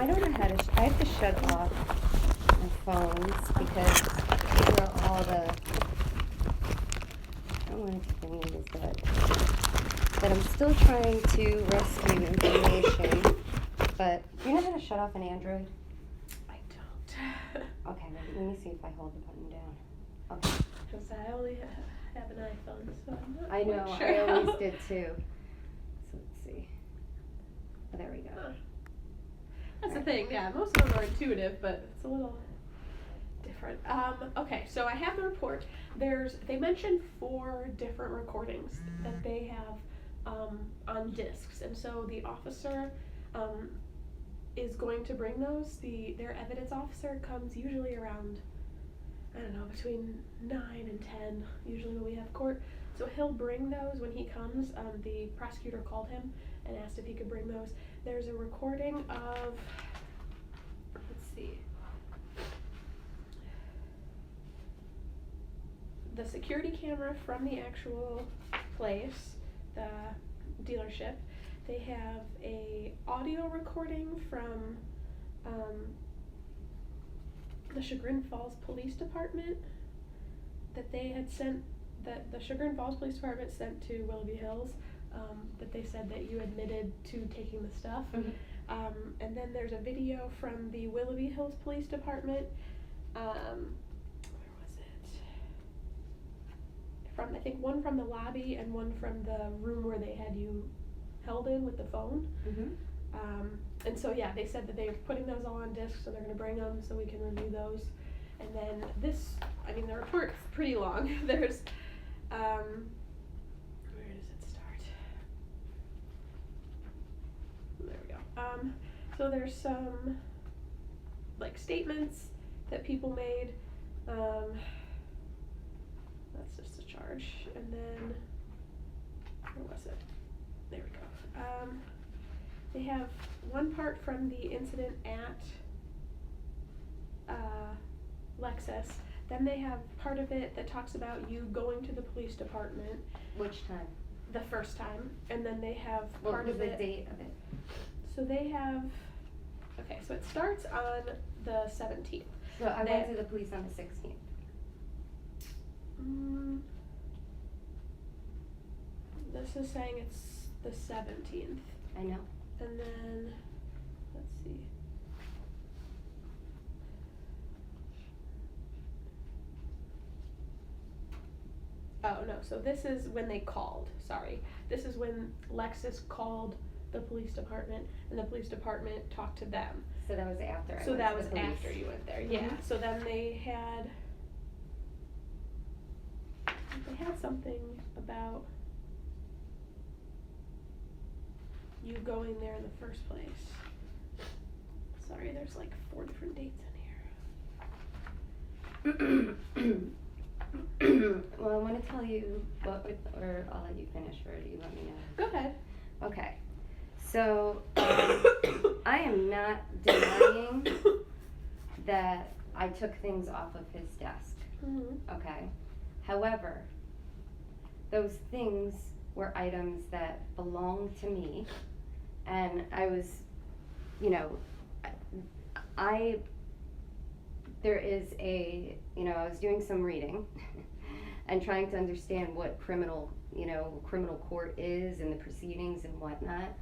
I don't know how to, I have to shut off my phones because these are all the, I don't want to think it is that I'm still trying to rescue information, but do you know how to shut off an Android? I don't. Okay, let me see if I hold the button down. Okay. Because I only have an iPhone, so I'm not I know, quite sure I always how. did too. So let's see. Oh, there we go. That's the thing, yeah, most of them are intuitive, but it's a little different. Okay, so I have the report. They mentioned 4 different recordings that they have on discs, and so the officer is going to bring those. Their evidence officer comes usually around, I don't know, between 9 and 10, usually when we have court. So he'll bring those when he comes. The prosecutor called him and asked if he could bring those. There's a recording of, let's see, the security camera from the actual place, the dealership. They have a audio recording from the Chagrin Falls Police Department that they had sent, that the Chagrin Falls Police Department sent to Willoughby Hills, that they said that you admitted to taking the stuff. Mm-hmm. And then there's a video from the Willoughby Hills Police Department. Where was it? From, I think, one from the lobby and one from the room where they had you held in with the phone. Mm-hmm. And so yeah, they said that they're putting those all on disc, so they're going to bring them so we can review those. And then this, I mean, the report's pretty long. There's, where does it start? There we go. So there's some, like, statements that people made. That's just a charge. And then, where was it? There we go. They have one part from the incident at Lexus. Then they have part of it that talks about you going to the police department. Which time? The first time. And then they have What part was of the it. date of it? So they have, okay, so it starts on the 17th. So I went to the police on the 16th. This is saying it's the 17th. I know. And then, let's see. Oh, no, so this is when they called, sorry. This is when Lexus called the police department, and the police department talked to them. So that was after I So went that to was the police. after you went there, yeah. Mhm. So then they had something about you going there in the first place. Sorry, there's like 4 different dates in here. Well, I want to tell you or I'll let you finish, or you let me know. Go ahead. Okay. So, I am not denying that I took things off of his desk. Mm-hmm. Okay. However, those things were items that belonged to me, and I was, there is I was doing some reading and trying to understand what criminal court is and the proceedings and whatnot.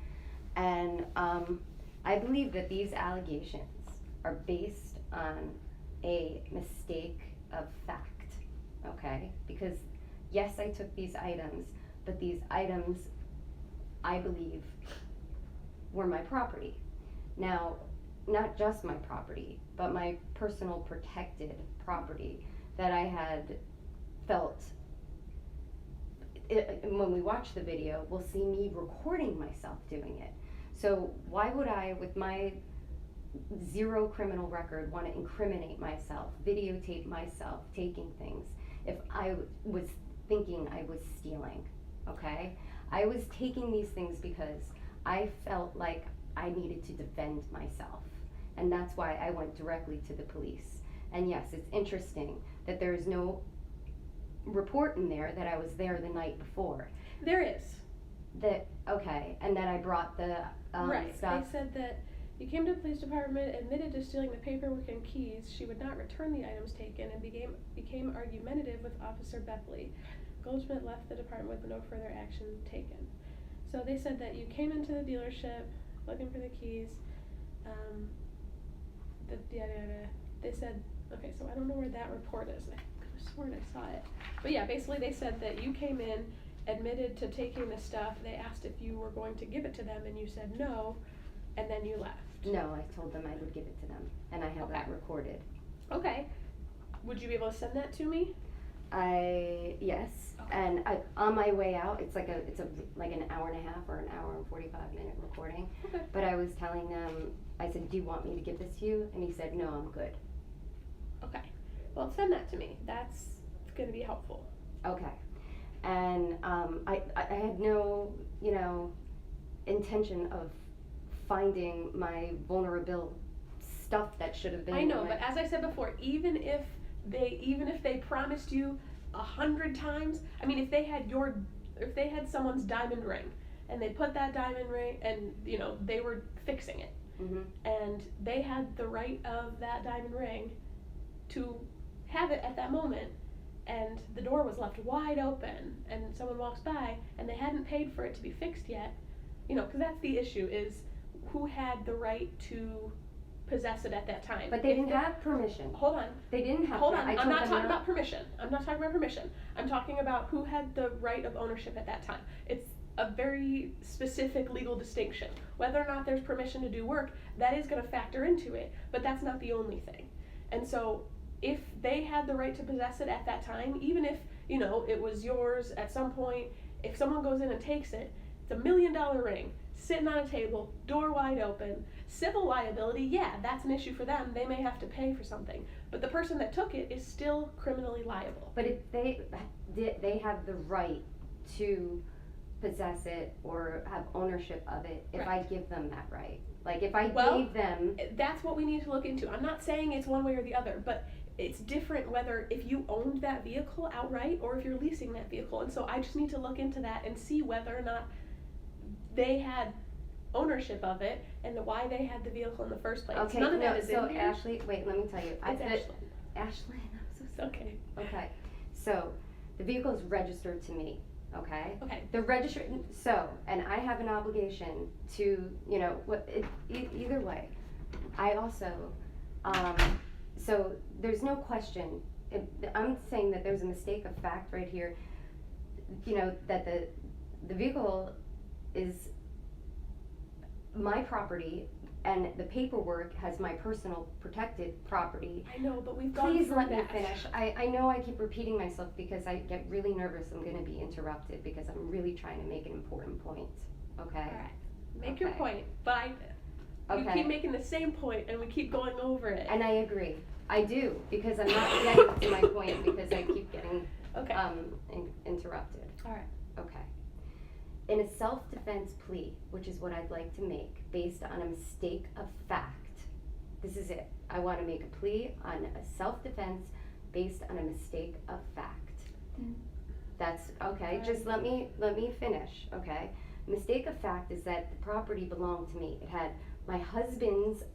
And I believe that these allegations are based on a mistake of fact, okay? Because yes, I took these items, but these items, I believe, were my property. Now, not just my property, but my personal protected property that I had felt. When we watch the video, we'll see me recording myself doing it. So why would I, with my 0 criminal record, want to incriminate myself, videotape myself taking things, if I was thinking I was stealing, okay? I was taking these things because I felt like I needed to defend myself. And that's why I went directly to the police. And yes, it's interesting that there is no report in there that I was there the night before. There is. Okay, and that I brought the right. stuff. They said that You came to the police department, admitted to stealing the paperwork and keys. She would not return the items taken and became argumentative with Officer Bepley. Goldschmidt left the department with no further action taken. So they said that you came into the dealership looking for the keys. They said, okay, so I don't know where that report is. I could have sworn I saw it. But yeah, basically they said that you came in, admitted to taking the stuff. They asked if you were going to give it to them, and you said no, and then you left. No, I told them I would give it to them, and I have that recorded. Okay. Would you be able to send that to me? Yes, Okay. and on my way out, it's like an hour and a half or an hour and 45-minute recording. Okay. But I was telling them, I said, do you want me to give this to you? And he said, no, I'm good. Okay. Well, send that to me. That's going to be helpful. Okay. And I had no, intention of finding my vulnerable stuff that should have been. I know, but as I said before, even if they promised you 100 times, I mean, if they had someone's diamond ring, and they put that diamond ring, and they were fixing it, and they had the right of that diamond ring to have it at that moment, and the door was left wide open, and someone walks by, and they hadn't paid for it to be fixed yet, because that's the issue, is who had the right to possess it at that time. But they didn't have permission. Hold on. They didn't have. Hold on. I'm not talking about permission. I'm talking about who had the right of ownership at that time. It's a very specific legal distinction. Whether or not there's permission to do work, that is going to factor into it, but that's not the only thing. And so if they had the right to possess it at that time, even if, it was yours at some point, if someone goes in and takes it, it's $1 million ring, sitting on a table, door wide open. Civil liability, yeah, that's an issue for them. They may have to pay for something. But the person that took it is still criminally liable. But if they have the right to possess it or have ownership of it, if I give them that right. Like if I gave them... That's what we need to look into. I'm not saying it's one way or the other, but it's different whether if you owned that vehicle outright or if you're leasing that vehicle. And so I just need to look into that and see whether or not they had ownership of it and why they had the vehicle in the first place. Okay, None of that is in here. Ashley, wait, let me tell you. It's Ashlyn. Ashlyn, I'm so sorry. Okay. Okay, so the vehicle is registered to me, okay? Okay. The registered, and I have an obligation to, either way. I also, so there's no question, I'm saying that there's a mistake of fact right here, that the vehicle is my property and the paperwork has my personal protected property. I know, but we've gone Please through let that. me finish. I know I keep repeating myself because I get really nervous I'm going to be interrupted because I'm really trying to make an important point, okay? All right. Make your point, but you keep making the same point and we keep going over it. And I agree. I do, because I'm not getting to my point because I keep getting interrupted. All right. Okay. In a self-defense plea, which is what I'd like to make, based on a mistake of fact, this is it. I want to make a plea on a self-defense based on a mistake of fact. That's okay. Just let me finish. Okay. Mistake of fact is that the property belonged to me. It had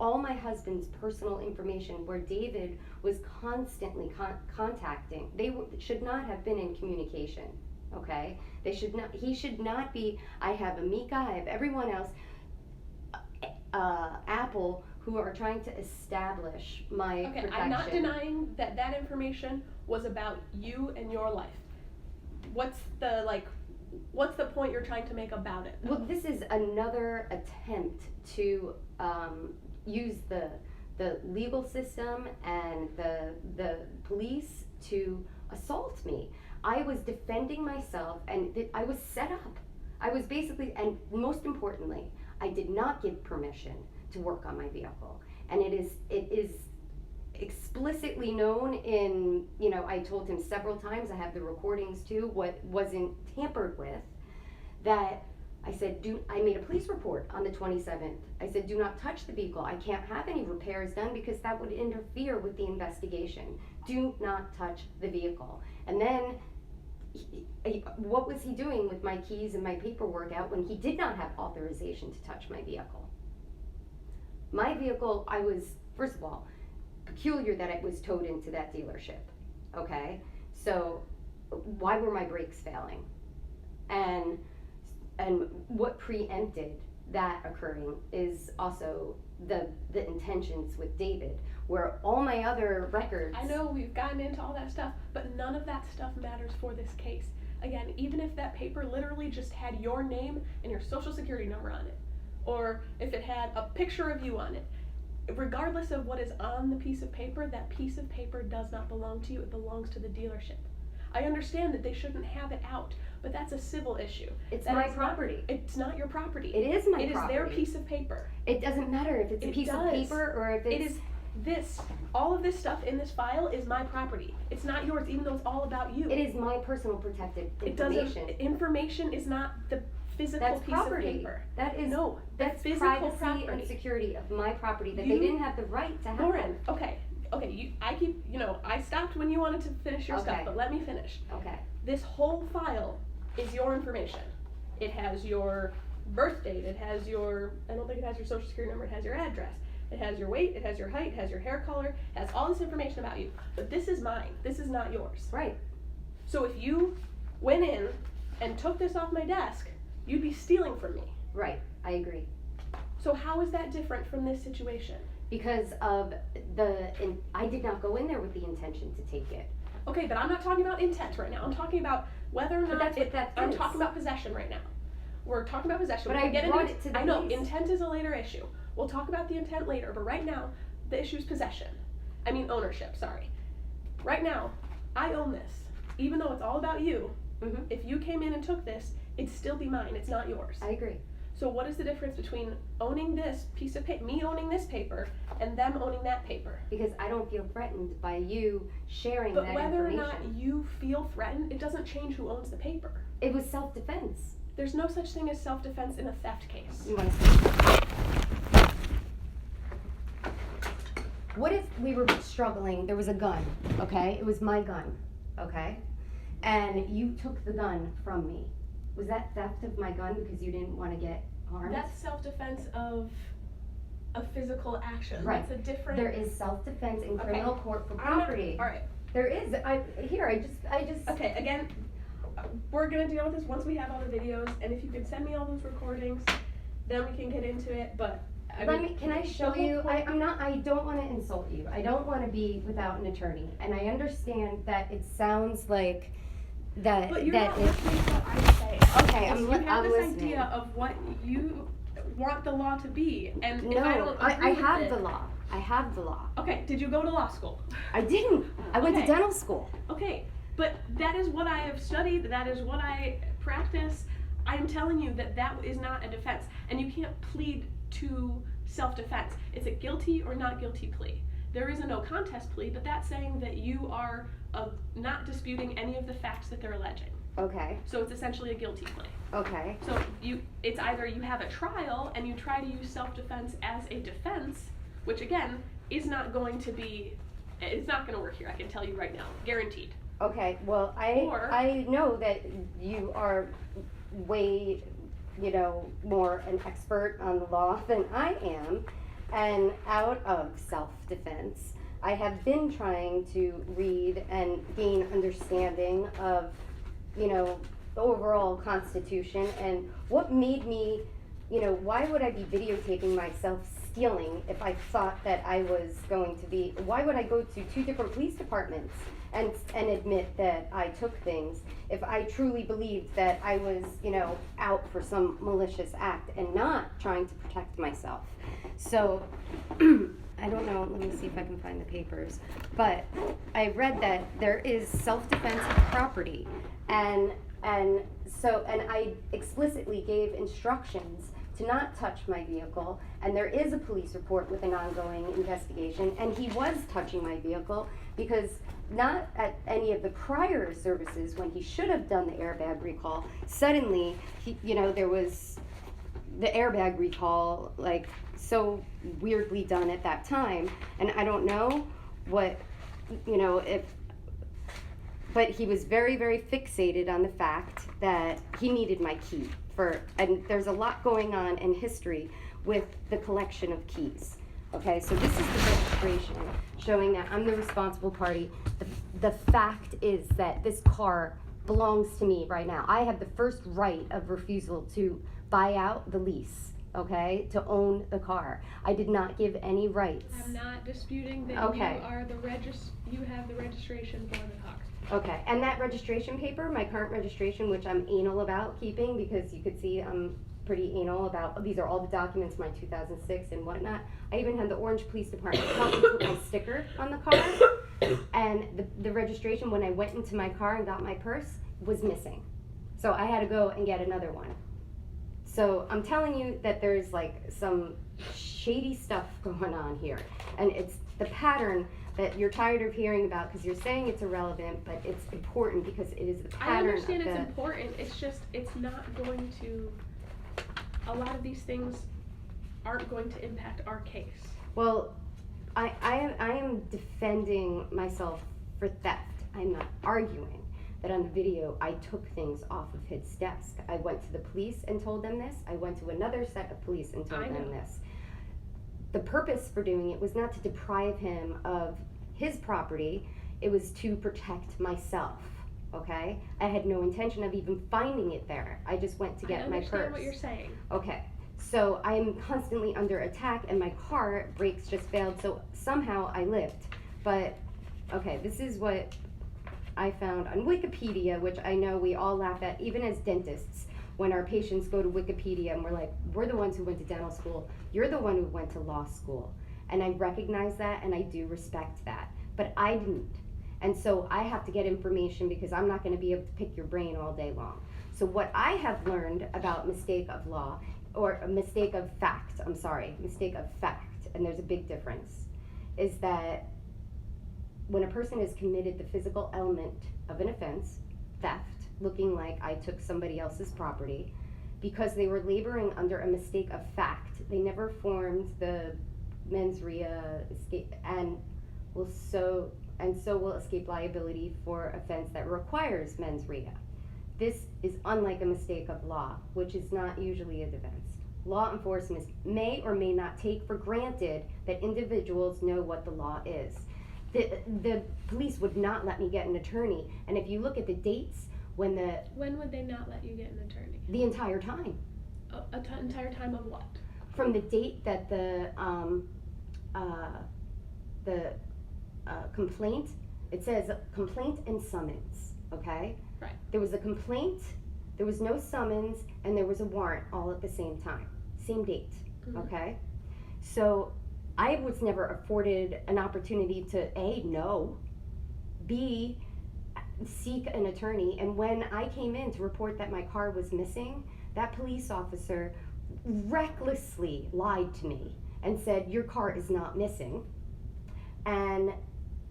all my husband's personal information, where David was constantly contacting. They should not have been in communication. Okay, he should not be. I have Amika, I have everyone else, Apple, who are trying to establish my protection. I'm not denying that information was about you and your life. What's the point you're trying to make about it? Well, this is another attempt to use the legal system and the police to assault me. I was defending myself, and I was set up. I was basically, and most importantly, I did not give permission to work on my vehicle. And it is explicitly known in, I told him several times, I have the recordings too, what wasn't tampered with, that I said, I made a police report on the 27th. I said, do not touch the vehicle. I can't have any repairs done because that would interfere with the investigation. Do not touch the vehicle. And then, what was he doing with my keys and my paperwork out when he did not have authorization to touch my vehicle? My vehicle, I was, first of all, peculiar that it was towed into that dealership, okay? So why were my brakes failing? And what preempted that occurring is also the intentions with David, where all my other records. I know we've gotten into all that stuff, but none of that stuff matters for this case. Again, even if that paper literally just had your name and your social security number on it, or if it had a picture of you on it, regardless of what is on the piece of paper, that piece of paper does not belong to you, it belongs to the dealership. I understand that they shouldn't have it out, but that's a civil issue. It's my property. It's not your property. It is my property. It is their piece of paper. It doesn't matter if it's a piece of paper or if it's. It is this. All of this stuff in this file is my property. It's not yours, even though it's all about you. It is my personal protected information. Information is not the physical that's piece property. Of paper. That is no. That's physical privacy property and security of my property that they didn't have the right to have. Lauren, okay. I stopped when you wanted to finish your stuff, but let me finish. Okay. This whole file is your information. It has your birth date, it has your, I don't think it has your social security number, it has your address, it has your weight, it has your height, it has your hair color, it has all this information about you. But this is mine, this is not yours. Right. So if you went in and took this off my desk, you'd be stealing from me. Right, I agree. So how is that different from this situation? Because of I did not go in there with the intention to take it. Okay, but I'm not talking about intent right now. I'm talking about whether or not I'm is. talking about possession right now. We're talking about possession. But I brought it to the I know, police. Intent is a later issue. We'll talk about the intent later, but right now, the issue is possession. I mean ownership, sorry. Right now, I own this. Even though it's all about you, if you came in and took this, it'd still be mine. It's not yours. I agree. So what is the difference between owning this piece of paper, me owning this paper, and them owning that paper? Because I don't feel threatened by you sharing that information. But whether or not you feel threatened, it doesn't change who owns the paper. It was self-defense. There's no such thing as self-defense in a theft case. You want to see? What if we were struggling, there was a gun, okay? It was my gun, okay? And you took the gun from me. Was that theft of my gun because you didn't want to get harmed? That's self-defense of a physical action. Right. That's a different. There is self-defense in criminal court for property. All right. There is. I just. Okay. Again, we're gonna deal with this once we have all the videos, and if you can send me all those recordings, then we can get into it. But Can I show you? I don't want to insult you. I don't want to be without an attorney, and I understand that it sounds like. But you're not listening to what I'm saying. Okay, you have this listening. idea of what you want the law to be, and no, if I don't agree with have it, the law. I have the law. Okay, did you go to law school? I didn't. I went to dental school. Okay, but that is what I have studied. That is what I practice. I'm telling you that is not a defense, and you can't plead to self-defense. It's a guilty or not guilty plea. There is a no contest plea, but that's saying that you are not disputing any of the facts that they're alleging. Okay. So it's essentially a guilty plea. Okay. So it's either you have a trial and you try to use self-defense as a defense, which again is not going to be, it's not going to work here. I can tell you right now, guaranteed. Okay. Well, I know that you are way, more an expert on the law than I am, and out of self-defense, I have been trying to read and gain understanding of, the overall Constitution and what made me, why would I be videotaping myself stealing if I thought that I was going to be, why would I go to 2 different police departments and admit that I took things if I truly believed that I was, out for some malicious act and not trying to protect myself. So, I don't know, let me see if I can find the papers, but I read that there is self-defense of property, and I explicitly gave instructions to not touch my vehicle, and there is a police report with an ongoing investigation, and he was touching my vehicle because not at any of the prior services when he should have done the airbag recall, suddenly, there was the airbag recall, so weirdly done at that time, and I don't know what, but he was very, very fixated on the fact that he needed my key and there's a lot going on in history with the collection of keys. Okay, so this is the registration showing that I'm the responsible party. The fact is that this car belongs to me right now. I have the first right of refusal to buy out the lease, okay, to own the car. I did not give any rights. I'm not disputing that Okay. you have the registration for the car. Okay, and that registration paper, my current registration, which I'm anal about keeping, because you could see I'm pretty anal about, these are all the documents, my 2006 and whatnot. I even had the Orange Police Department help me put my sticker on the car, and the registration, when I went into my car and got my purse, was missing. So I had to go and get another one. So I'm telling you that there's like some shady stuff going on here, and it's the pattern that you're tired of hearing about because you're saying it's irrelevant, but it's important because it is the pattern. I understand it's important. It's just it's not going to. A lot of these things aren't going to impact our case. Well, I am defending myself for theft. I'm not arguing that on the video I took things off of his desk. I went to the police and told them this. I went to another set of police and told them this. The purpose for doing it was not to deprive him of his property. It was to protect myself, okay? I had no intention of even finding it there. I just went to get my purse. I understand what you're saying. Okay, so I'm constantly under attack and my car brakes just failed, so somehow I lived. But, okay, this is what I found on Wikipedia, which I know we all laugh at, even as dentists, when our patients go to Wikipedia and we're like, we're the ones who went to dental school, you're the one who went to law school. And I recognize that and I do respect that, but I didn't. And so I have to get information because I'm not gonna be able to pick your brain all day long. So what I have learned about mistake of law, or a mistake of fact, mistake of fact, and there's a big difference, is that when a person has committed the physical element of an offense, theft, looking like I took somebody else's property, because they were laboring under a mistake of fact, they never formed the mens rea escape, and so will escape liability for offense that requires mens rea. This is unlike a mistake of law, which is not usually a defense. Law enforcement may or may not take for granted that individuals know what the law is. The police would not let me get an attorney, and if you look at the dates, when would they not let you get an attorney? The entire time. Entire time of what? From the date that the complaint, it says complaint and summons, okay? Right. There was a complaint, there was no summons, and there was a warrant all at the same time, same date, okay? So I was never afforded an opportunity to A, know, B, seek an attorney, and when I came in to report that my car was missing, that police officer recklessly lied to me and said, your car is not missing, and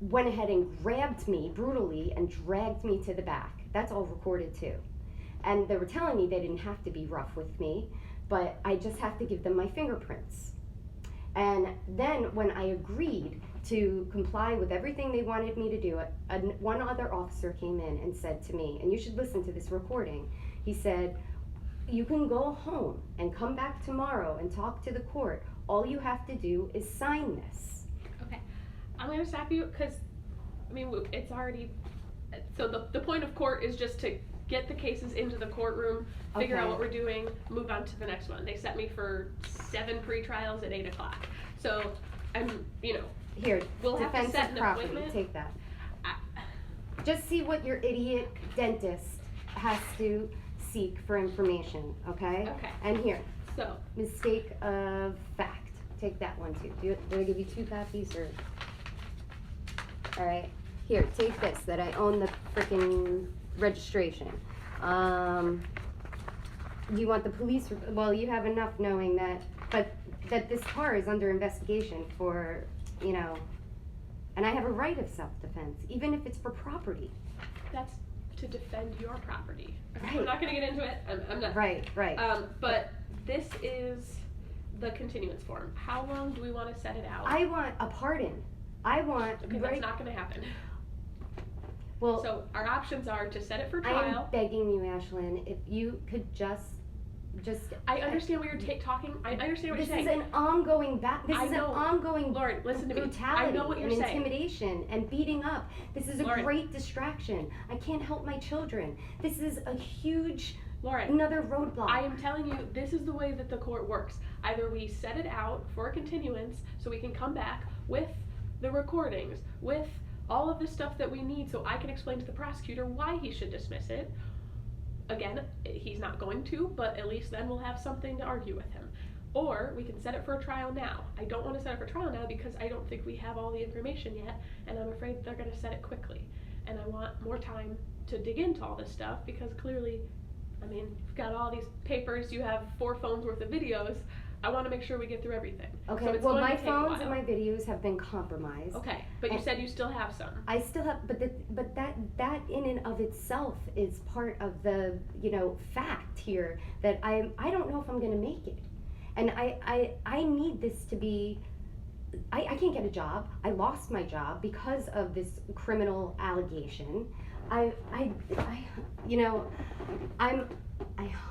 went ahead and grabbed me brutally and dragged me to the back. That's all recorded too. And they were telling me they didn't have to be rough with me, but I just have to give them my fingerprints. And then when I agreed to comply with everything they wanted me to do, one other officer came in and said to me, and you should listen to this recording, he said, you can go home and come back tomorrow and talk to the court. All you have to do is sign this. Okay, I'm gonna stop you because, I mean, it's already, so the point of court is just to get the cases into the courtroom, figure out what we're doing, move on to the next one. They set me for 7 pre-trials at 8 o'clock. So I'm, Here, we'll have to set an property, appointment. take that. Just see what your idiot dentist has to seek for information, okay? Okay. And here, So, mistake of fact. Take that one too. Do I give you 2 copies or? All right. Here, take this, that I own the freaking registration. Do you want the police? Well, you have enough knowing that, but that this car is under investigation for, and I have a right of self-defense, even if it's for property. that's to defend your property. Okay, Right. I'm not gonna get into it. I'm not. Right. But this is the continuance form. How long do we want to set it out? I want a pardon. I want. Okay, that's not gonna happen. Well, So our options are to set it for I am trial. begging you, Ashlyn, if you could just just. I understand what you're talking. I understand what This you're saying. is an ongoing This I is know. an ongoing Lauren, listen to me. brutality I know what you're and saying. intimidation and beating up. This is a Lauren. great distraction. I can't help my children. This is a huge Lauren, another roadblock. I am telling you, this is the way that the court works. Either we set it out for a continuance so we can come back with the recordings, with all of the stuff that we need so I can explain to the prosecutor why he should dismiss it. Again, he's not going to, but at least then we'll have something to argue with him. Or we can set it for a trial now. I don't want to set it for trial now because I don't think we have all the information yet, and I'm afraid they're going to set it quickly. And I want more time to dig into all this stuff because clearly, I mean, you've got all these papers, you have 4 phones worth of videos. I want to make sure we get through everything. Okay, So it's well, going my to take a phones and while. my videos have been compromised. Okay, but you said you still have some. I still have, but that in and of itself is part of the fact here that I don't know if I'm gonna make it, and I need this to be. I can't get a job. I lost my job because of this criminal allegation. I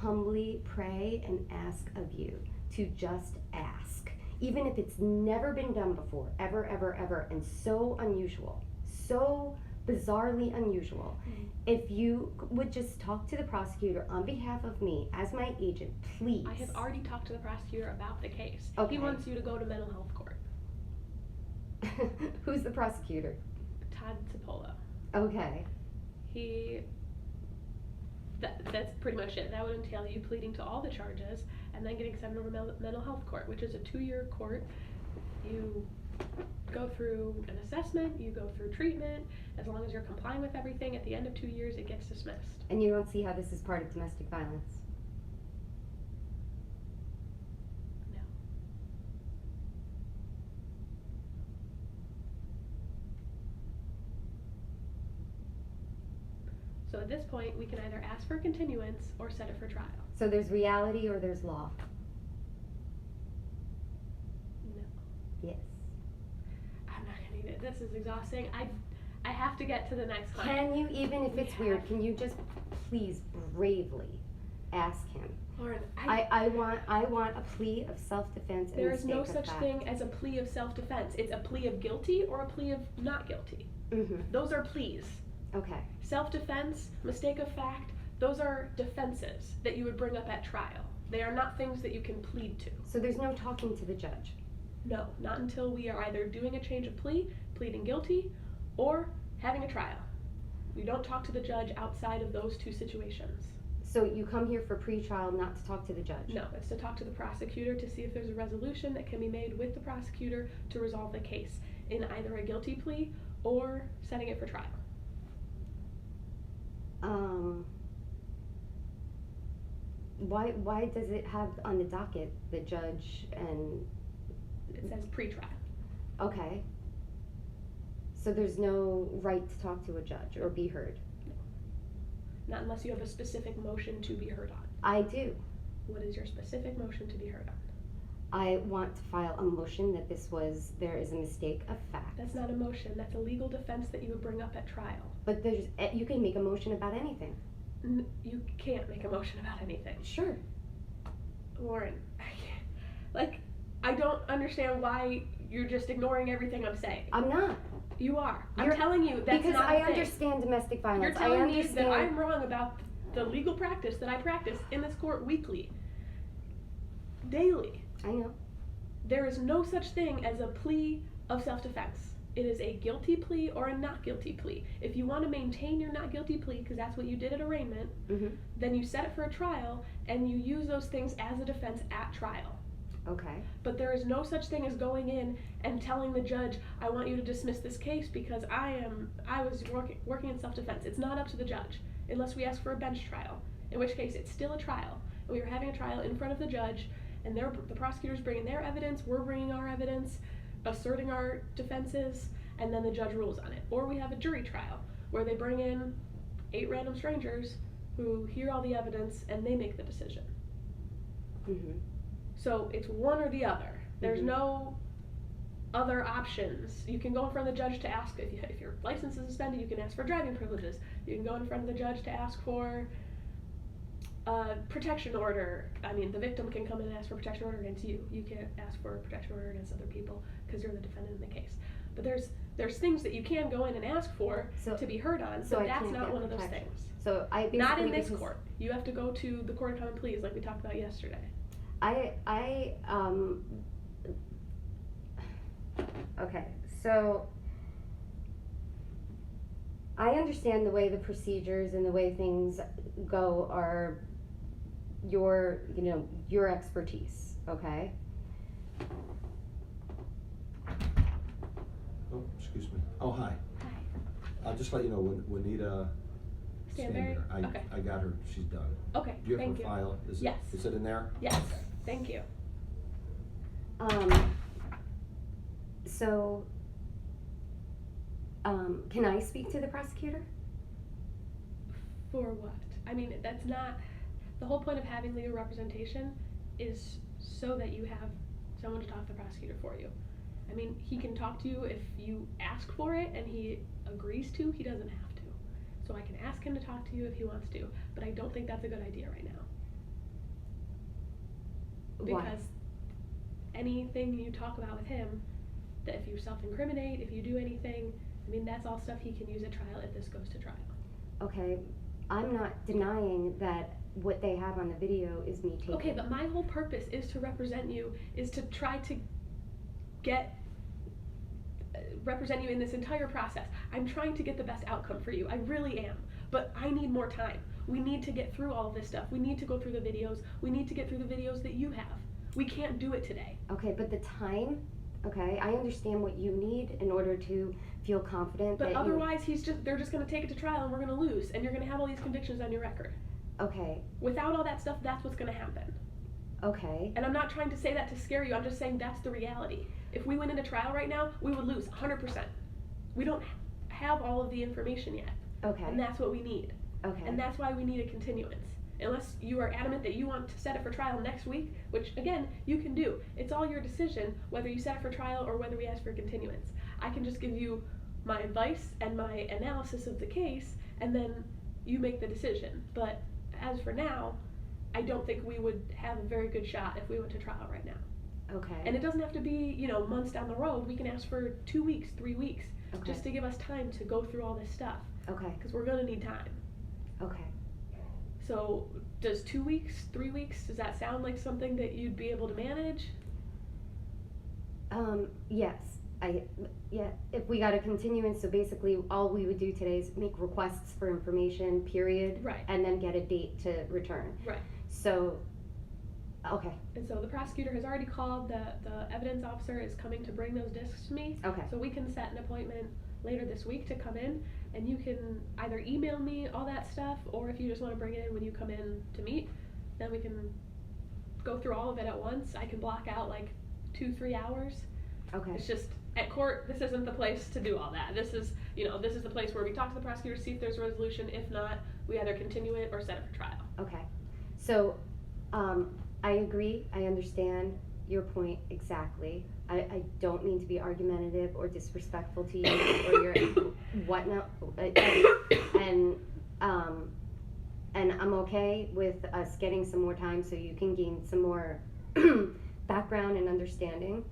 humbly pray and ask of you to just ask, even if it's never been done before, ever, and so unusual, so bizarrely unusual. If you would just talk to the prosecutor on behalf of me as my agent, please. I have already talked to the prosecutor about the case. Okay. He wants you to go to mental health court. Who's the prosecutor? Todd Cipolla. Okay. That's pretty much it. That would entail you pleading to all the charges and then getting sent over mental health court, which is a 2-year court. You go through an assessment, you go through treatment. As long as you're complying with everything, at the end of 2 years, it gets dismissed. And you don't see how this is part of domestic violence? No. So at this point, we can either ask for continuance or set it for trial. So there's reality or there's law? No. Yes. I'm not gonna do it. This is exhausting. I have to get to the next client. Can you, even if it's weird, can you just please bravely ask him? Lauren, I want a plea of self-defense and there is no mistake of such fact. thing as a plea of self-defense. It's a plea of guilty or a plea of not guilty. Mm-hmm. Those are pleas. Okay. Self-defense, mistake of fact, those are defenses that you would bring up at trial. They are not things that you can plead to. So there's no talking to the judge? No, not until we are either doing a change of plea, pleading guilty, or having a trial. We don't talk to the judge outside of those 2 situations. So you come here for pre-trial not to talk to the judge? No, it's to talk to the prosecutor to see if there's a resolution that can be made with the prosecutor to resolve the case in either a guilty plea or setting it for trial. Why does it have on the docket the judge and? It says pre-trial. Okay. So there's no right to talk to a judge or be heard? Not unless you have a specific motion to be heard on. I do. What is your specific motion to be heard on? I want to file a motion that there is a mistake of fact. That's not a motion. That's a legal defense that you would bring up at trial. But you can make a motion about anything. You can't make a motion about anything. Sure. Lauren, I can't. I don't understand why you're just ignoring everything I'm saying. I'm not. You are. I'm telling you that's because not I a thing. understand domestic violence. You're telling me that I'm wrong about the legal practice that I practice in this court weekly, daily. I know. There is no such thing as a plea of self-defense. It is a guilty plea or a not guilty plea. If you want to maintain your not guilty plea, because that's what you did at arraignment, then you set it for a trial and you use those things as a defense at trial. Okay. But there is no such thing as going in and telling the judge, I want you to dismiss this case because I was working in self-defense. It's not up to the judge unless we ask for a bench trial, in which case it's still a trial. And we were having a trial in front of the judge, and the prosecutor's bringing their evidence, we're bringing our evidence, asserting our defenses, and then the judge rules on it. Or we have a jury trial where they bring in 8 random strangers who hear all the evidence and they make the decision. So it's one or the other. There's no other options. You can go in front of the judge to ask if your license is suspended. You can ask for driving privileges. You can go in front of the judge to ask for Protection order. I mean, the victim can come in and ask for protection order against you. You can't ask for a protection order against other people because you're the defendant in the case. But there's things that you can go in and ask for to be heard on, so but I that's can't not get one of those protection. things. So I basically, not in this court. You have to go to the court of common pleas like we talked about yesterday. Okay, so I understand the way the procedures and the way things go are your expertise, okay? Oh, excuse me. Oh, hi. Hi. I'll just let you know when Juanita Stanberry? Okay. I got her. She's done. Okay, Do you have thank her you. file? Yes. Is it in there? Yes, thank you. So, can I speak to the prosecutor? For what? I mean, that's not, the whole point of having legal representation is so that you have someone to talk to the prosecutor for you. I mean, he can talk to you if you ask for it and he agrees to, he doesn't have to. So I can ask him to talk to you if he wants to, but I don't think that's a good idea right now. Why? Because anything you talk about with him, that if you self-incriminate, if you do anything, I mean, that's all stuff he can use at trial if this goes to trial. Okay, I'm not denying that what they have on the video is me taking. Okay, but my whole purpose is to represent you, is to try to represent you in this entire process. I'm trying to get the best outcome for you. I really am. But I need more time. We need to get through all of this stuff. We need to go through the videos. We need to get through the videos that you have. We can't do it today. Okay, but the time, okay, I understand what you need in order to feel confident But that otherwise, they're just going to take it to trial and we're going to lose. And you're going to have all these convictions on your record. Okay. Without all that stuff, that's what's going to happen. Okay. And I'm not trying to say that to scare you. I'm just saying that's the reality. If we went into trial right now, we would lose 100%. We don't have all of the information yet. Okay. And that's what we need. Okay. And that's why we need a continuance. Unless you are adamant that you want to set it for trial next week, which again, you can do. It's all your decision whether you set it for trial or whether we ask for a continuance. I can just give you my advice and my analysis of the case, and then you make the decision. But as for now, I don't think we would have a very good shot if we went to trial right now. Okay. And it doesn't have to be, months down the road. We can ask for 2 weeks, 3 weeks, Okay. just to give us time to go through all this stuff. Okay. Because we're going to need time. Okay. So does 2 weeks, 3 weeks, does that sound like something that you'd be able to manage? Yes. If we got a continuance, so basically all we would do today is make requests for information, period. Right. And then get a date to return. Right. So, okay. And so the prosecutor has already called, the evidence officer is coming to bring those discs to me. Okay. So we can set an appointment later this week to come in, and you can either email me all that stuff, or if you just want to bring it in when you come in to meet, then we can go through all of it at once. I can block out like 2-3 hours. Okay. It's just, at court, this isn't the place to do all that. This is the place where we talk to the prosecutor, see if there's a resolution. If not, we either continue it or set it for trial. Okay. So, I agree. I understand your point exactly. I don't mean to be argumentative or disrespectful to you or your whatnot. And I'm okay with us getting some more time so you can gain some more background and understanding.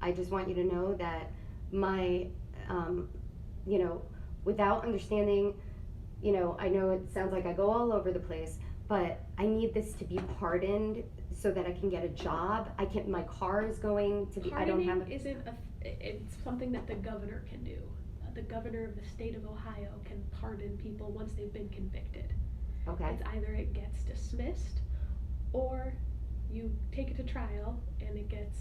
I just want you to know that my, without understanding, I know it sounds like I go all over the place, but I need this to be pardoned so that I can get a job. My car is going to be, Pardoning it's something that the governor can do. The governor of the state of Ohio can pardon people once they've been convicted. Okay. It's either it gets dismissed or you take it to trial and it gets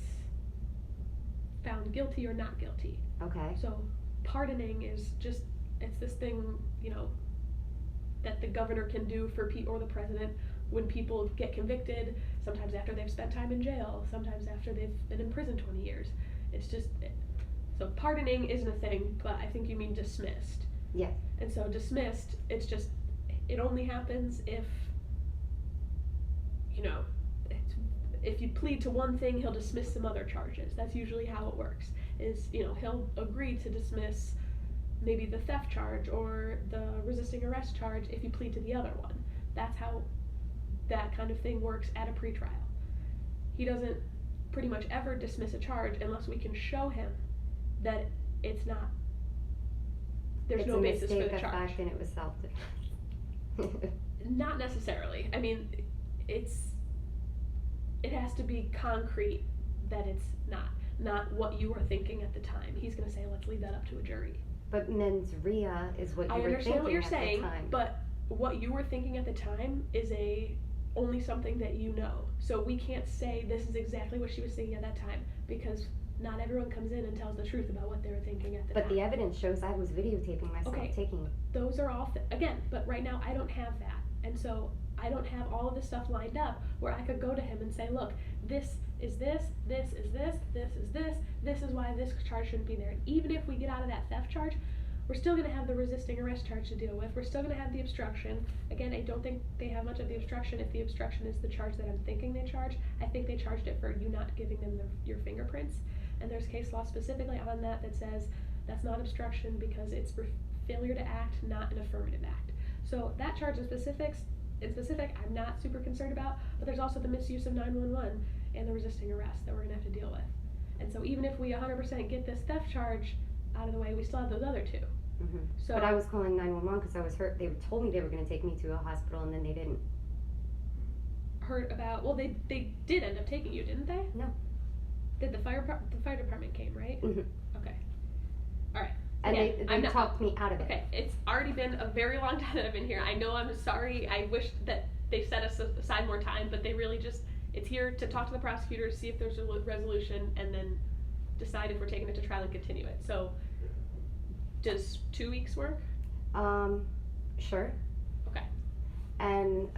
found guilty or not guilty. Okay. So pardoning is just, it's this thing, that the governor can do for or the president when people get convicted, sometimes after they've spent time in jail, sometimes after they've been in prison 20 years. It's just, so pardoning isn't a thing, but I think you mean dismissed. Yeah. And so dismissed, it's just, it only happens if, if you plead to one thing, he'll dismiss some other charges. That's usually how it works, is, he'll agree to dismiss maybe the theft charge or the resisting arrest charge if you plead to the other one. That's how that kind of thing works at a pretrial. He doesn't pretty much ever dismiss a charge unless we can show him that it's not, there's no basis for the It's a mistake of charge. fact and it was self-defense. Not necessarily. I mean, it has to be concrete that it's not what you were thinking at the time. He's going to say, let's leave that up to a jury. But mens rea is what you I were understand thinking what you're at saying, the time. but what you were thinking at the time is only something that you know. So we can't say this is exactly what she was thinking at that time, because not everyone comes in and tells the truth about what they were thinking at the time. But the evidence shows I was videotaping myself Okay. taking. Those are all, again, but right now I don't have that. And so I don't have all of this stuff lined up where I could go to him and say, look, this is this, this is this, this is this, this is why this charge shouldn't be there. And even if we get out of that theft charge, we're still going to have the resisting arrest charge to deal with. We're still going to have the obstruction. Again, I don't think they have much of the obstruction if the obstruction is the charge that I'm thinking they charge. I think they charged it for you not giving them your fingerprints. And there's case law specifically on that says that's not obstruction because it's failure to act, not an affirmative act. So that charge in specific, I'm not super concerned about, but there's also the misuse of 911 and the resisting arrest that we're going to have to deal with. And so even if we 100% get this theft charge out of the way, we still have those other two. Mm-hmm. So, but I was calling 911 because I was hurt. They told me they were going to take me to a hospital and then they didn't. heard about, well, they did end up taking you, didn't they? No. Did the fire department came, right? Mm-hmm. Okay. All right. And Again, they talked me out of it. Okay, it's already been a very long time that I've been here. I know I'm sorry. I wish that they set us aside more time, but they really just, it's here to talk to the prosecutors, see if there's a resolution, and then decide if we're taking it to trial and continue it. So, does 2 weeks work? Sure. Okay. And,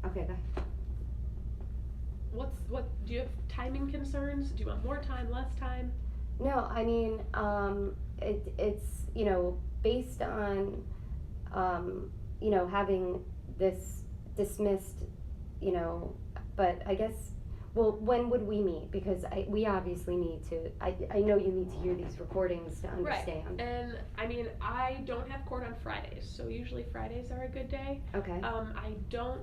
okay, go ahead. What, do you have timing concerns? Do you want more time, less time? No, I mean, it's, you know, based on, you know, having this dismissed, you know, but I guess, well, when would we meet? Because we obviously need to, I know you need to hear these recordings to understand. Right, and I mean, I don't have court on Fridays, so usually Fridays are a good day. Okay. I don't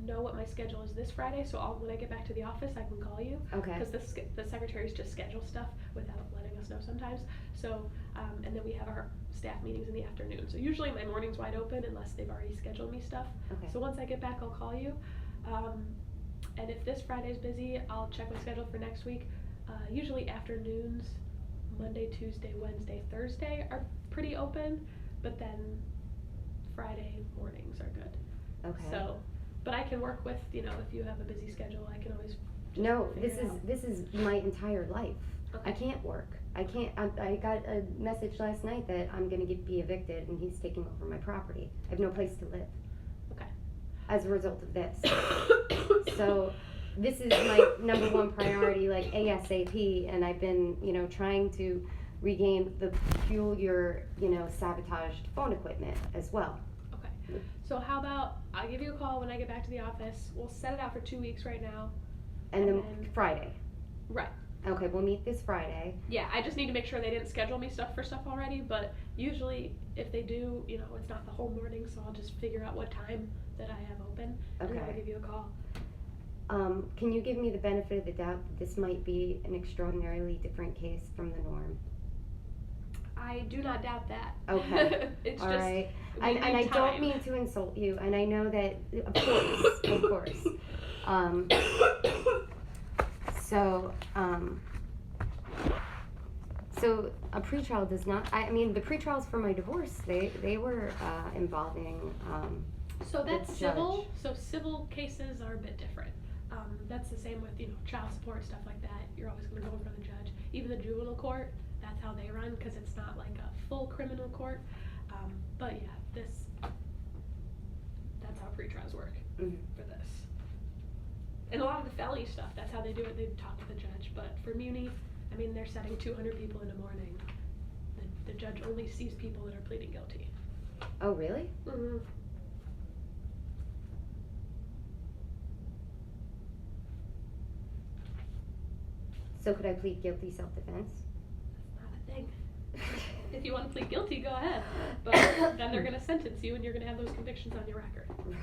know what my schedule is this Friday, so when I get back to the office, I can call you. Okay. Because the secretaries just schedule stuff without letting us know sometimes. So, and then we have our staff meetings in the afternoon. So usually my morning's wide open unless they've already scheduled me stuff. Okay. So once I get back, I'll call you. And if this Friday's busy, I'll check my schedule for next week. Usually afternoons, Monday, Tuesday, Wednesday, Thursday are pretty open, but then Friday mornings are good. Okay. So, but I can work with, you know, if you have a busy schedule, I can always just No, figure this it is out. this is my entire life. Okay. I can't work. I can't. I got a message last night that I'm gonna be evicted and he's taking over my property. I have no place to live. Okay. As a result of this. So this is my number one priority, like ASAP, and I've been, you know, trying to regain the peculiar, you know, sabotaged phone equipment as well. Okay. So how about I'll give you a call when I get back to the office. We'll set it out for 2 weeks right now. And then then- Friday. Right. Okay, we'll meet this Friday. Yeah, I just need to make sure they didn't schedule me stuff already, but usually if they do, you know, it's not the whole morning, so I'll just figure out what time that I have open, and then I'll Okay. give you a call. Can you give me the benefit of the doubt that this might be an extraordinarily different case from the norm? I do not doubt that. Okay. It's All just, right. we And need I don't time. mean to insult you, and I know that, of course. So a pretrial does not, I mean, the pretrials for my divorce, they were involving, So that's the civil. judge. So civil cases are a bit different. That's the same with, you know, child support, stuff like that. You're always going to go in front of the judge. Even the juvenile court, that's how they run because it's not like a full criminal court. But yeah, that's how pretrials work Mhm. for this. And a lot of the felony stuff, that's how they do it. They talk to the judge. But for muni, I mean, they're setting 200 people in the morning. The judge only sees people that are pleading guilty. Oh, really? Mm-hmm. So could I plead guilty self-defense? Not a thing. if you want to plead guilty, go ahead. But then they're going to sentence you, and you're going to have those convictions on your record. Right.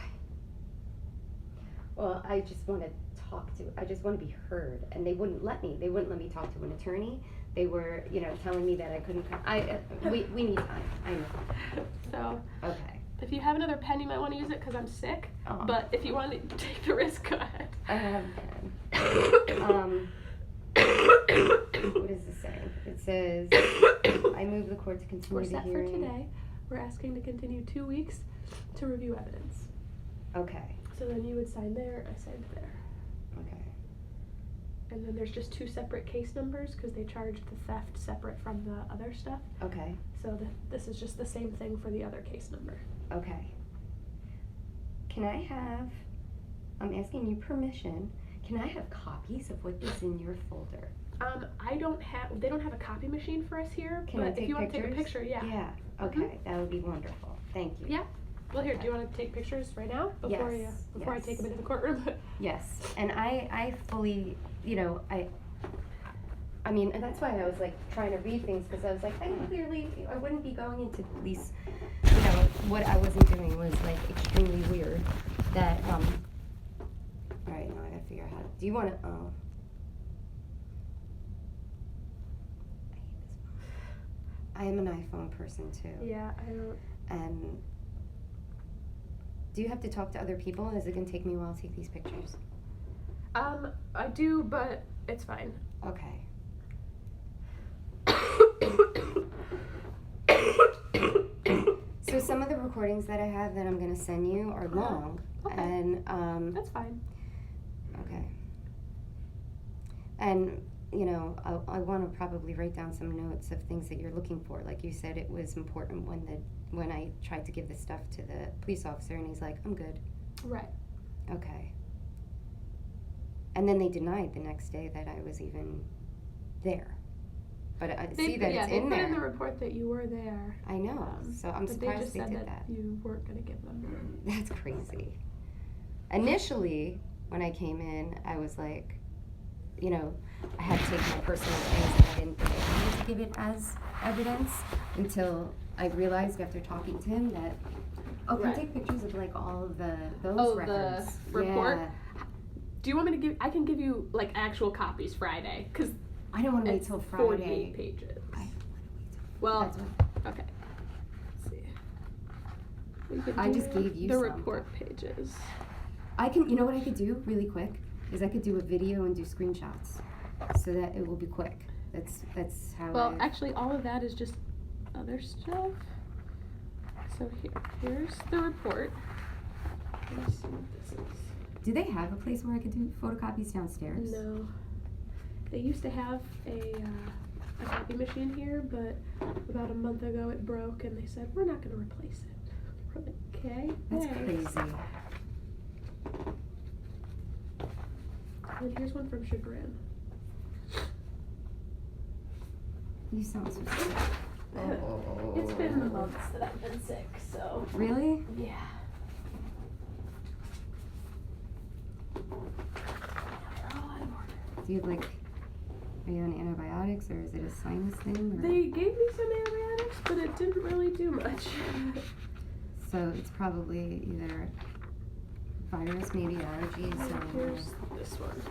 Well, I just want to be heard, and they wouldn't let me. They wouldn't let me talk to an attorney. They were, telling me that I couldn't come. We need time. I know. So. Okay. If you have another pen, you might want to use it because I'm sick. Oh. But if you want to take the risk, go ahead. I have a pen. What does this say? It says, I move the court to continue We're the set hearing. for today. We're asking to continue 2 weeks to review evidence. Okay. So then you would sign there, I signed there. Okay. And then there's just 2 separate case numbers because they charged the theft separate from the other stuff. Okay. So this is just the same thing for the other case number. Okay. Can I have, I'm asking you permission, can I have copies of what is in your folder? They don't have a copy machine for us here, Can I but take if you want to pictures? take a picture, yeah. Yeah, okay, that would be wonderful. Thank you. Yeah. Well, here, do you want to take pictures right now before I Yes. take them into the courtroom? Yes, and I fully, I mean, and that's why I was like trying to read things because I was like, I wouldn't be going into these, what I wasn't doing was like extremely weird. That, all right, now I gotta figure out how to, do you want to, I am an iPhone person too. Yeah, I don't. And do you have to talk to other people? Is it gonna take me a while to take these pictures? I do, but it's fine. Okay. So some of the recordings that I have that I'm gonna send you are long, Okay. and That's fine. okay. And I want to probably write down some notes of things that you're looking for. Like you said, it was important when I tried to give the stuff to the police officer, and he's like, "I'm good." Right. Okay. And then they denied the next day that I was even there. But I see that it's they in put there. in the report that you were there. I know. So I'm but surprised they just did said that. You weren't going to give them. That's crazy. Initially, when I came in, I was like, I had to take my personal things and I didn't think I needed to give it as evidence until I realized after talking to him that, can Right. take pictures of like all of those records. The report? Yeah. Do you want me to I can give you like actual copies Friday, because I don't want to wait it's till Friday. 48 pages. I don't want to wait till Well, That's what, okay. Let's see. We could I do just gave you the some. report pages. I can, you know what I could do really quick is I could do a video and do screenshots so that it will be quick. That's how. Well, actually, all of that is just other stuff. So here's the report. Let me see what this is. Do they have a place where I could do photocopies downstairs? No. They used to have a copy machine here, but about a month ago it broke, and they said, we're not going to replace it. We're like, okay, That's thanks. crazy. And here's one from Chagrin. You sound so sick. It's been months that I've been sick, so. Really? Yeah. Do you have are you on antibiotics or is it a sinus thing? Or? They gave me some antibiotics, but it didn't really do much. So it's probably either virus, maybe allergies, or. Here's this one.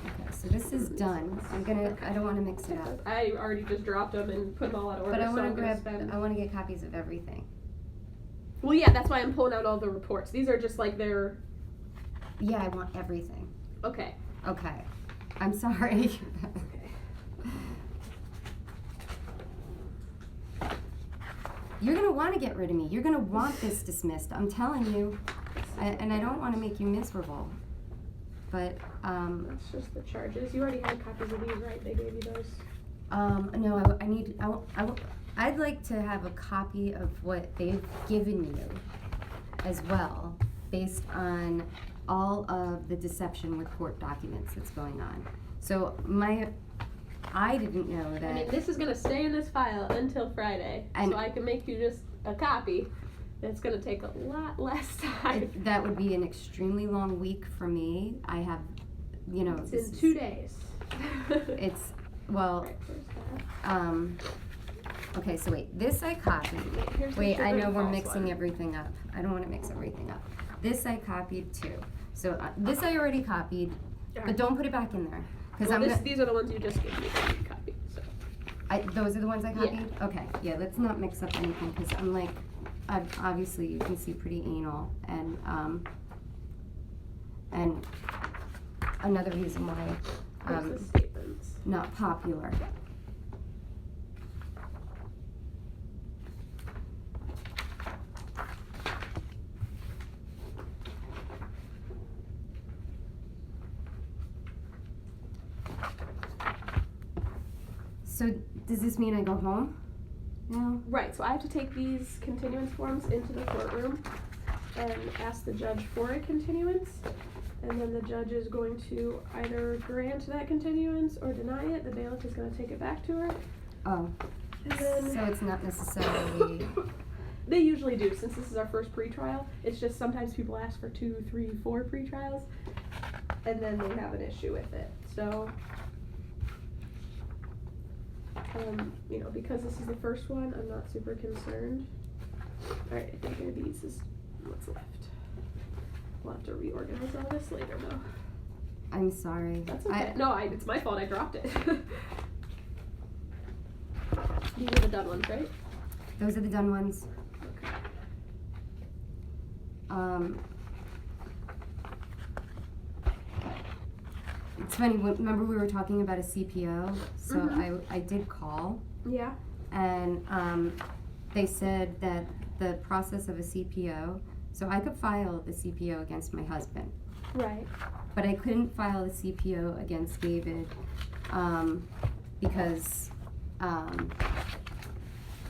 Okay, so this is done. I don't want to mix it up. I already just dropped them and put them all out of order. But I so want I'm to gonna I want to get copies of everything. Well, yeah, that's why I'm pulling out all the reports. These are just like their. Yeah, I want everything. Okay. Okay. I'm sorry. You're going to want to get rid of me. You're going to want this dismissed. I'm telling you. And I don't want to make you miserable. But, That's just the charges. You already had copies of these, right? They gave you those. no, I'd like to have a copy of what they've given you as well, based on all of the deception with court documents that's going on. So I didn't know that. I mean, this is gonna stay in this file until Friday, And- so I can make you just a copy. It's gonna take a lot less time. That would be an extremely long week for me. I have, It's this in 2 days. It's, well, Right, where's that? Okay, so wait, this I copied. Here's the Wait, true I know and we're false mixing one. everything up. I don't wanna mix everything up. This I copied too. So, this I already copied, but Alright. don't put it back in there. Cause Well, I'm gonna, these are the ones you just gave me that you copied, so. those are the ones I Yeah. copied? Okay, yeah, let's not mix up anything, cause I'm like, obviously you can see pretty anal, and another reason why, Here's the statements. not popular. So, does this mean I go home now? Right, so I have to take these continuance forms into the courtroom and ask the judge for a continuance. And then the judge is going to either grant that continuance or deny it. The bailiff is gonna take it back to her. Oh, And then so it's not necessarily, they usually do, since this is our first pretrial. It's just sometimes people ask for 2, 3, 4 pretrials, and then they have an issue with it. So, because this is the first one, I'm not super concerned. Alright, I think maybe this is what's left. We'll have to reorganize all this later though. I'm sorry. That's okay. It's my fault, I dropped it. These are the done ones, right? Those are the done ones. Okay. It's funny, remember we were talking about a CPO? So Mhm. I did call, Yeah. and they said that the process of a CPO, so I could file the CPO against my husband, Right. but I couldn't file the CPO against David because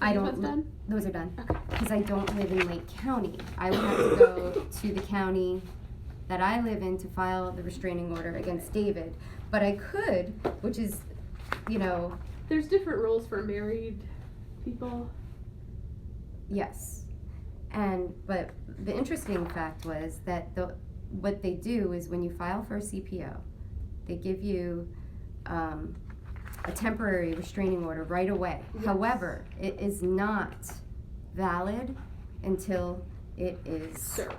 I Those don't. done? Those are done. Okay. Because I don't live in Lake County. I would have to go to the county that I live in to file the restraining order against David. But I could, which is, There's different rules for married people. yes. But the interesting fact was that what they do is when you file for a CPO, they give you a temporary restraining order right away. Yes. However, it is not valid until it is Served.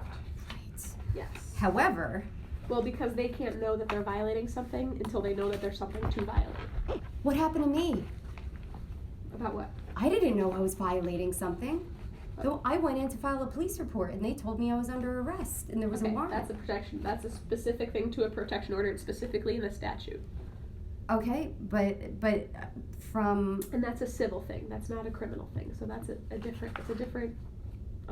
right. Yes. However, Well, because they can't know that they're violating something until they know that there's something to violate. what happened to me? About what? I didn't know I was violating something. Though I went in to file a police report and they told me I was under arrest and there was a warrant. That's a protection. That's a specific thing to a protection order. It's specifically in the statute. Okay, but from And that's a civil thing. That's not a criminal thing. So that's a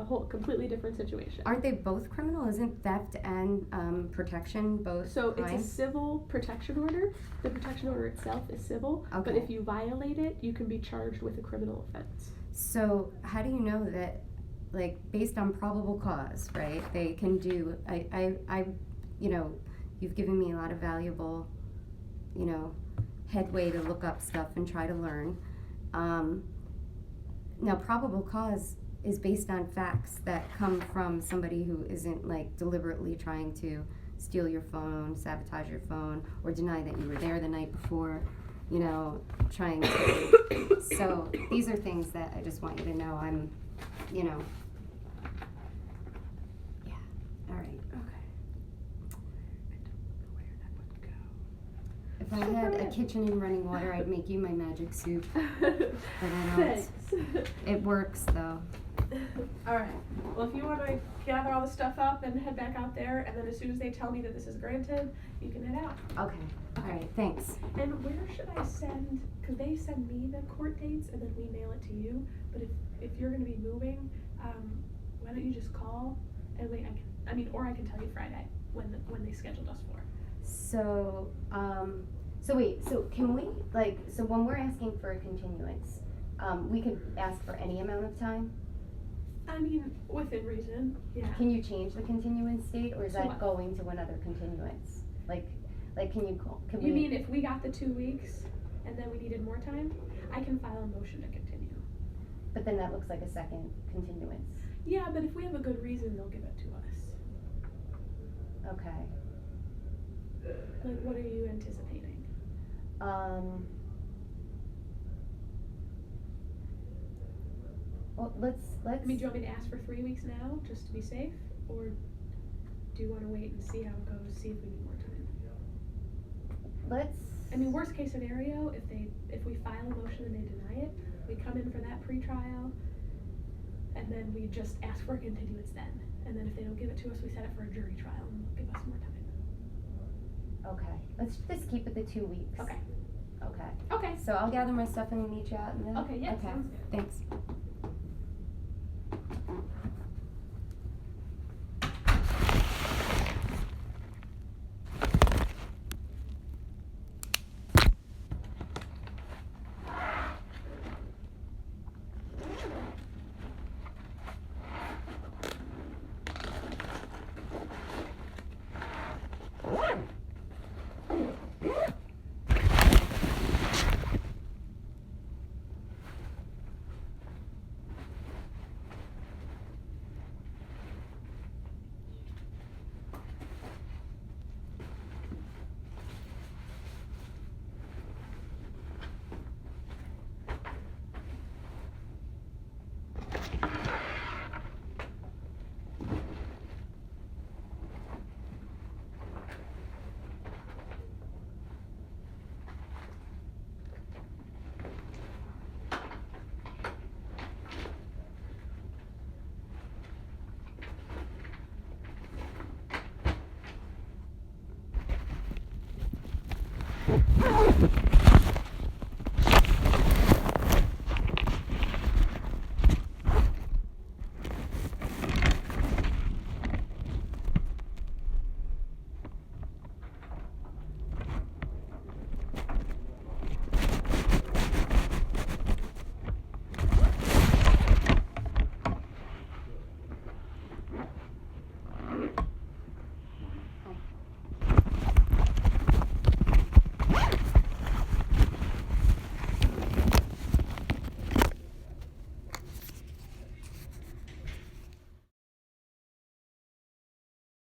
whole completely different situation. aren't they both criminal? Isn't theft and protection both So crime? it's a civil protection order. The protection order itself is civil, but Okay. if you violate it, you can be charged with a criminal offense. So how do you know that, like, based on probable cause, right? They can do. I you've given me a lot of valuable, headway to look up stuff and try to learn. Now, probable cause is based on facts that come from somebody who isn't, like, deliberately trying to steal your phone, sabotage your phone, or deny that you were there the night before, trying to. So these are things that I just want you to know. I'm, yeah. All right. Okay. I don't know where that would go. If I had a kitchen and running water, I'd make you my magic soup. But I don't. Thanks. It works though. Alright, well if you want to gather all the stuff up and head back out there, and then as soon as they tell me that this is granted, you can head out. Okay. All right. Thanks. And where should I send, because they send me the court dates and then we mail it to you, but if you're going to be moving, why don't you just call and wait, or I can tell you Friday when they scheduled us for. So, wait. So can we so when we're asking for a continuance, we could ask for any amount of time? I mean, within reason, yeah. Can you change the continuance date, or is So that what? going to another continuance? Like, can you call? Can You we? mean if we got the 2 weeks and then we needed more time, I can file a motion to continue. But then that looks like a second continuance. Yeah, but if we have a good reason, they'll give it to us. Okay. Like, what are you anticipating? Well, let's. I mean, do you want me to ask for 3 weeks now, just to be safe? Or do you want to wait and see how it goes, see if we need more time? Let's. I mean, worst case scenario, if we file a motion and they deny it, we come in for that pre-trial, and then we just ask for a continuance then. And then if they don't give it to us, we set it for a jury trial and they'll give us more time. Okay. Let's just keep it the 2 weeks. Okay. Okay. Okay. So I'll gather my stuff and meet you out in the. Okay, yeah, Okay. sounds good. Thanks.